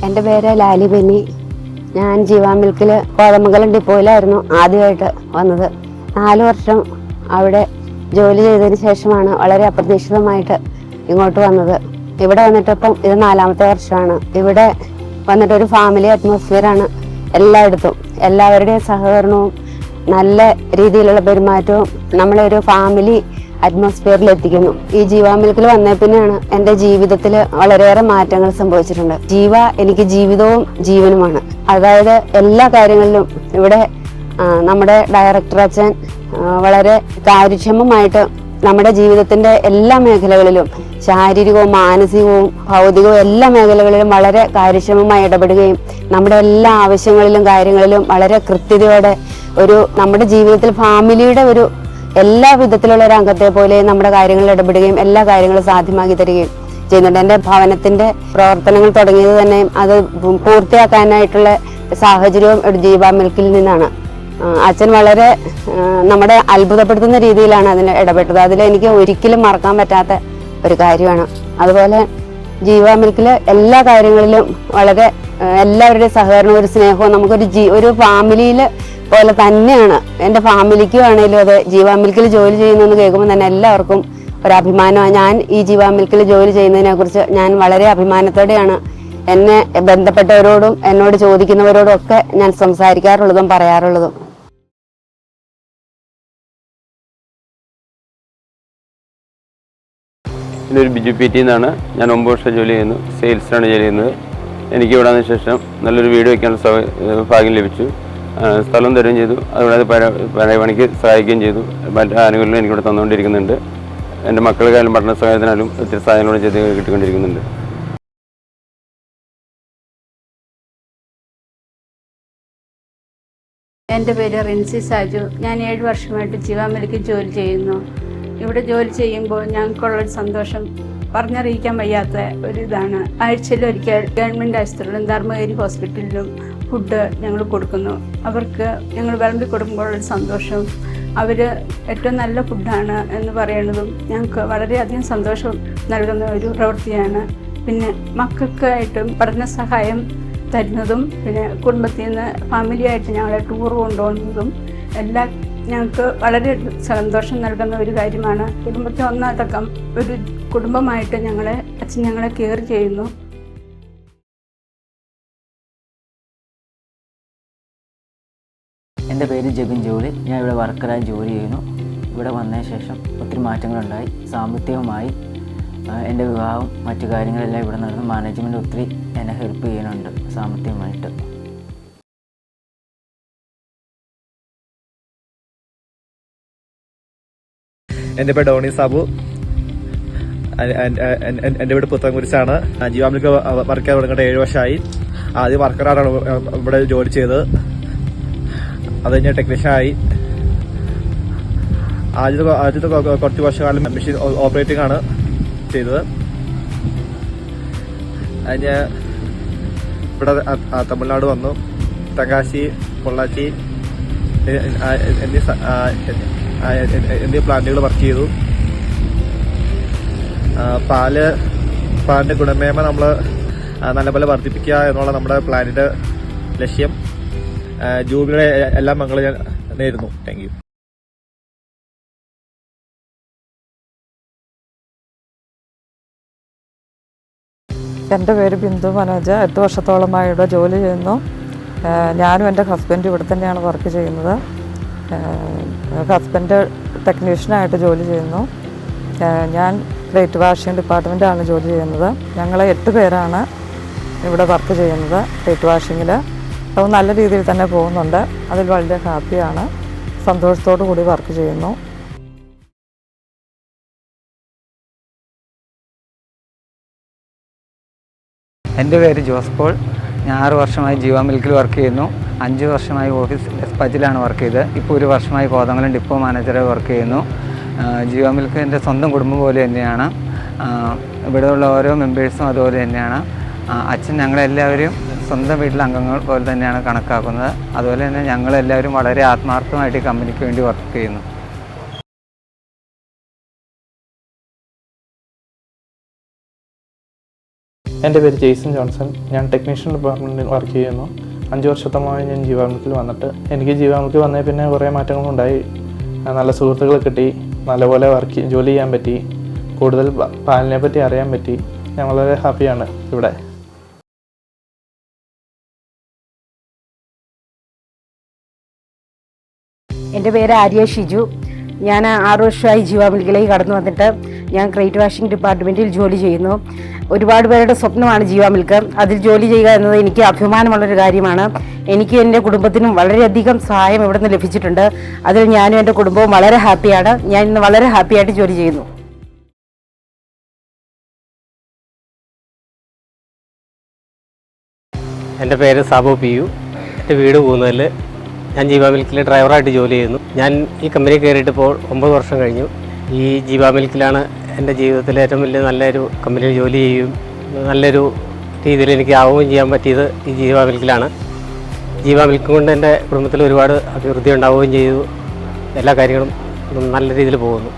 എൻ്റെ പേര് ലാലി ബെന്നി. ഞാൻ ജീവാ മിൽക്കിൽ കോതമംഗലം ഡിപ്പോയിലായിരുന്നു ആദ്യമായിട്ട് വന്നത്. 4 വർഷം അവിടെ ജോലി ചെയ്തതിന് ശേഷമാണ് വളരെ അപ്രതീക്ഷിതമായിട്ട് ഇങ്ങോട്ട് വന്നത്. ഇവിടെ വന്നിട്ടിപ്പം ഇത് 4ാമത്തെ വർഷമാണ്. ഇവിടെ വന്നിട്ടൊരു ഫാമിലി അറ്റ്മോസ്ഫിയറാണ് എല്ലായിടത്തും. എല്ലാവരുടെയും സഹകരണവും നല്ല രീതിയിലുള്ള പെരുമാറ്റവും നമ്മളെ ഒരു ഫാമിലി അറ്റ്മോസ്ഫിയറിൽ എത്തിക്കുന്നു. ഈ ജീവാ മിൽക്കിൽ വന്നേ പിന്നെയാണ് എൻ്റെ ജീവിതത്തിൽ വളരെയേറെ മാറ്റങ്ങൾ സംഭവിച്ചിട്ടുണ്ട്. ജീവ എനിക്ക് ജീവിതവും ജീവനുമാണ്. അതായത് എല്ലാ കാര്യങ്ങളിലും ഇവിടെ നമ്മുടെ ഡയറക്ടർ അച്ഛൻ വളരെ കാര്യക്ഷമമായിട്ട് നമ്മുടെ ജീവിതത്തിന്റെ എല്ലാ മേഖലകളിലും, ശാരീരികവും മാനസികവും ഭൗതികവും എല്ലാ മേഖലകളിലും വളരെ കാര്യക്ഷമമായി ഇടപെടുകയും നമ്മുടെ എല്ലാ ആവശ്യങ്ങളിലും കാര്യങ്ങളിലും വളരെ കൃത്യതയോടെ നമ്മുടെ ജീവിതത്തിൽ ഫാമിലിയുടെ എല്ലാ വിധത്തിലുള്ള ഒരു അംഗത്തെ പോലെ നമ്മുടെ കാര്യങ്ങളിൽ ഇടപെടുകയും എല്ലാ കാര്യങ്ങളും സാധ്യമാക്കി തരികയും ചെയ്യുന്നുണ്ട്. എൻ്റെ ഭവനത്തിന്റെ പ്രവർത്തനങ്ങൾ തുടങ്ങിയത് തന്നെ അത് പൂർത്തിയാക്കാനായിട്ടുള്ള സാഹചര്യവും ജീവാ മിൽക്കിൽ നിന്നാണ്. അച്ഛൻ വളരെ നമ്മളെ അത്ഭുതപ്പെടുത്തുന്ന രീതിയിലാണ് അതിന് ഇടപെട്ടത്. അതിലെനിക്ക് ഒരിക്കലും മറക്കാൻ പറ്റാത്ത ഒരു കാര്യമാണ്. അതുപോലെ ജീവാ മിൽക്കിൽ എല്ലാ കാര്യങ്ങളിലും വളരെ എല്ലാവരുടെയും സഹകരണവും ഒരു സ്നേഹവും ഒരു ഫാമിലിയിൽ പോലെ തന്നെയാണ്. എൻ്റെ ഫാമിലിക്കും ആണെങ്കിലും അതെ, ജീവാ മിൽക്കിൽ ജോലി ചെയ്യുന്നെന്ന് കേൾക്കുമ്പോൾ തന്നെ എല്ലാവർക്കും ഒരഭിമാനമാണ്. ഞാൻ ഈ ജീവാ മിൽക്കിൽ ജോലി ചെയ്യുന്നതിനെ കുറിച്ച് ഞാൻ വളരെ അഭിമാനത്തോടെയാണ് എന്നെ ബന്ധപ്പെട്ടവരോടും എന്നോട് ചോദിക്കുന്നവരോടും ഒക്കെ ഞാൻ സംസാരിക്കാറുള്ളതും പറയാറുള്ളതും. ഒരു ബിജു പി ടി എന്നാണ്. ഞാൻ 9 വർഷം ജോലി ചെയ്യുന്നു. സെയിൽസിലാണ് ജോലി ചെയ്യുന്നത്. എനിക്ക് ഇവിടെ വന്നതിന് ശേഷം നല്ലൊരു വീട് വയ്ക്കാനുള്ള ഭാഗ്യം ലഭിച്ചു. സ്ഥലം തരുകയും ചെയ്തു. അതുകൂടാതെ പണിക്ക് സഹായിക്കുകയും ചെയ്തു. മറ്റ് ആനുകൂല്യങ്ങളും എനിക്കിവിടെ തന്നുകൊണ്ടിരിക്കുന്നുണ്ട്. എൻ്റെ മക്കൾക്കായാലും പഠന സഹായത്തിനാലും ഒത്തിരി സഹായങ്ങളും ചെയ്ത് കിട്ടിക്കൊണ്ടിരിക്കുന്നുണ്ട്. എൻ്റെ പേര് റിൻസി സാജു. ഞാൻ 7 വർഷമായിട്ട് ജീവാ മിൽക്കിൽ ജോലി ചെയ്യുന്നു. ഇവിടെ ജോലി ചെയ്യുമ്പോൾ ഞങ്ങൾക്കുള്ളൊരു സന്തോഷം പറഞ്ഞറിയിക്കാൻ വയ്യാത്ത ഒരിതാണ്. ആഴ്ചയിലൊരിക്കൽ ഗവൺമെൻറ് ആശുപത്രിയിലും ധർമ്മഗിരി ഹോസ്പിറ്റലിലും ഫുഡ് ഞങ്ങൾ കൊടുക്കുന്നു. അവർക്ക് ഞങ്ങൾ വിളമ്പി കൊടുക്കുമ്പോഴുള്ള സന്തോഷം, അവർ ഏറ്റവും നല്ല ഫുഡാണ് എന്ന് പറയുന്നതും ഞങ്ങൾക്ക് വളരെയധികം സന്തോഷം നൽകുന്ന ഒരു പ്രവൃത്തിയാണ്. പിന്നെ മക്കൾക്കായിട്ടും പഠന സഹായം തരുന്നതും, പിന്നെ കുടുംബത്തിൽ നിന്ന് ഫാമിലിയായിട്ട് ഞങ്ങളെ ടൂർ കൊണ്ടുപോകുന്നതും എല്ലാം ഞങ്ങൾക്ക് വളരെ സന്തോഷം നൽകുന്ന ഒരു കാര്യമാണ്. കുടുംബത്തെ ഒന്നടക്കം ഒരു കുടുംബമായിട്ട് അച്ഛൻ ഞങ്ങളെ കെയർ ചെയ്യുന്നു. എൻ്റെ പേര് ജെബിൻ ജോളി. ഞാൻ ഇവിടെ വർക്കറായി ജോലി ചെയ്യുന്നു. ഇവിടെ വന്നതിന് ശേഷം ഒത്തിരി മാറ്റങ്ങളുണ്ടായി. സാമ്പത്തികമായി എൻ്റെ വിവാഹം മറ്റു കാര്യങ്ങളെല്ലാം ഇവിടെ നടന്നു. മാനേജ്മെൻറ്റ് ഒത്തിരി എന്നെ ഹെൽപ്പ് ചെയ്യുന്നുണ്ട് സാമ്പത്തികമായിട്ട്. എൻ്റെ പേര് ഡോണി സാബു. എൻ്റെ വീട് പുത്തൻകുരിശാണ്. ജീവാ മിൽക്ക് വർക്ക് ചെയ്യാൻ തുടങ്ങിയിട്ട് 7 വർഷമായി. ആദ്യം വർക്കറാണ് ഇവിടെ ജോലി ചെയ്തത്. അത് കഴിഞ്ഞ് ടെക്നീഷ്യനായി. ആദ്യത്തെ കുറച്ച് വർഷക്കാലം മെഷീൻ ഓപ്പറേറ്റിംഗ് ആണ് ചെയ്തത്. അതിന് ഇവിടെ തമിഴ്നാട് വന്നു. തെങ്കാശി, പൊള്ളാച്ചി എന്നീ പ്ലാന്റുകൾ വർക്ക് ചെയ്തു. പാലിന്റെ ഗുണമേന്മ നമ്മൾ നല്ലപോലെ വർദ്ധിപ്പിക്കുക എന്നുള്ള നമ്മുടെ പ്ലാനിന്റെ ലക്ഷ്യം. ജൂബിലിയുടെ എല്ലാ മംഗളും ഞാൻ നേരുന്നു. Thank you. എൻ്റെ പേര് ബിന്ദു മനോജ്. 8 വർഷത്തോളമായി ഇവിടെ ജോലി ചെയ്യുന്നു. ഞാനും എൻ്റെ ഹസ്ബൻഡും ഇവിടെ തന്നെയാണ് വർക്ക് ചെയ്യുന്നത്. ഹസ്ബൻഡ് ടെക്നീഷ്യനായിട്ട് ജോലി ചെയ്യുന്നു. ഞാൻ പ്ലേറ്റ് വാഷിംഗ് ഡിപ്പാർട്ട്മെൻറ്റാണ് ജോലി ചെയ്യുന്നത്. ഞങ്ങൾ 8 പേരാണ് ഇവിടെ വർക്ക് ചെയ്യുന്നത് പ്ലേറ്റ് വാഷിങ്ങിൽ. അപ്പോൾ നല്ല രീതിയിൽ തന്നെ പോകുന്നുണ്ട്. അതിൽ വളരെ ഹാപ്പിയാണ്. സന്തോഷത്തോടു കൂടി വർക്ക് ചെയ്യുന്നു. എൻ്റെ പേര് ജോസ് പോൾ. ഞാൻ 6 വർഷമായി ജീവാ മിൽക്കിൽ വർക്ക് ചെയ്യുന്നു. 5 വർഷമായി ഓഫീസ് ഡെസ്പാച്ചിലാണ് വർക്ക് ചെയ്തത്. ഇപ്പോൾ 1 വർഷമായി കോതമംഗലം ഡിപ്പോ മാനേജറായി വർക്ക് ചെയ്യുന്നു. ജീവാ മിൽക്ക് എൻ്റെ സ്വന്തം കുടുംബം പോലെ തന്നെയാണ്. ഇവിടെയുള്ള ഓരോ മെമ്പേഴ്സും അതുപോലെ തന്നെയാണ്. അച്ഛൻ ഞങ്ങളെല്ലാവരും സ്വന്തം വീട്ടിലെ അംഗങ്ങൾ പോലെ തന്നെയാണ് കണക്കാക്കുന്നത്. അതുപോലെ തന്നെ ഞങ്ങളെല്ലാവരും വളരെ ആത്മാർത്ഥമായിട്ട് ഈ കമ്പനിക്ക് വേണ്ടി വർക്ക് ചെയ്യുന്നു. എൻ്റെ പേര് ജെയ്സൺ ജോൺസൺ. ഞാൻ ടെക്നീഷ്യൻ ഡിപ്പാർട്ട്മെൻറ്റിൽ വർക്ക് ചെയ്യുന്നു. 5 വർഷത്തോളമായി ഞാൻ ജീവാമൃത്തിൽ വന്നിട്ട് എനിക്ക് ജീവാമൃത്തിൽ വന്നേ പിന്നെ കുറേ മാറ്റങ്ങളുണ്ടായി. നല്ല സുഹൃത്തുക്കളെ കിട്ടി, നല്ലപോലെ ജോലി ചെയ്യാൻ പറ്റി, കൂടുതൽ പാലിനെ പറ്റി അറിയാൻ പറ്റി. ഞാൻ വളരെ ഹാപ്പിയാണ് ഇവിടെ. എൻ്റെ പേര് ആര്യ ഷിജു. ഞാൻ 6 വർഷമായി ജീവാമിൽക്കിലേക്ക് കടന്നു വന്നിട്ട് ഞാൻ ക്രേറ്റ് വാഷിംഗ് ഡിപ്പാർട്ട്മെൻറ്റിൽ ജോലി ചെയ്യുന്നു. ഒരുപാട് പേരുടെ സ്വപ്നമാണ് ജീവാമിൽക്ക്. അതിൽ ജോലി ചെയ്യുക എന്നത് എനിക്ക് അഭിമാനമുള്ളൊരു കാര്യമാണ്. എനിക്ക് എൻ്റെ കുടുംബത്തിനും വളരെയധികം സഹായം ഇവിടെ നിന്ന് ലഭിച്ചിട്ടുണ്ട്. അതിൽ ഞാനും എൻ്റെ കുടുംബവും വളരെ ഹാപ്പിയാണ്. ഞാൻ ഇന്ന് വളരെ ഹാപ്പിയായിട്ട് ജോലി ചെയ്യുന്നു. എൻ്റെ പേര് സാബു പി യു. എൻ്റെ വീട് പോകുന്നതിൽ ഞാൻ ജീവാമിൽക്കിൽ ഡ്രൈവറായിട്ട് ജോലി ചെയ്യുന്നു. ഞാൻ ഈ കമ്പനി കയറിയിട്ട് ഇപ്പോൾ 9 വർഷം കഴിഞ്ഞു. ഈ ജീവാമിൽക്കിലാണ് എൻ്റെ ജീവിതത്തിലെ ഏറ്റവും വലിയ നല്ലൊരു കമ്പനിയിൽ ജോലി ചെയ്യുകയും നല്ലൊരു രീതിയിൽ എനിക്ക് ആവുകയും ചെയ്യാൻ പറ്റിയത് ഈ ജീവാമിൽക്കിലാണ്. ജീവാമിൽക്ക് കൊണ്ട് എൻ്റെ കുടുംബത്തിൽ ഒരുപാട് അഭിവൃദ്ധി ഉണ്ടാവുകയും ചെയ്തു. എല്ലാ കാര്യങ്ങളും നല്ല രീതിയിൽ പോകുന്നു.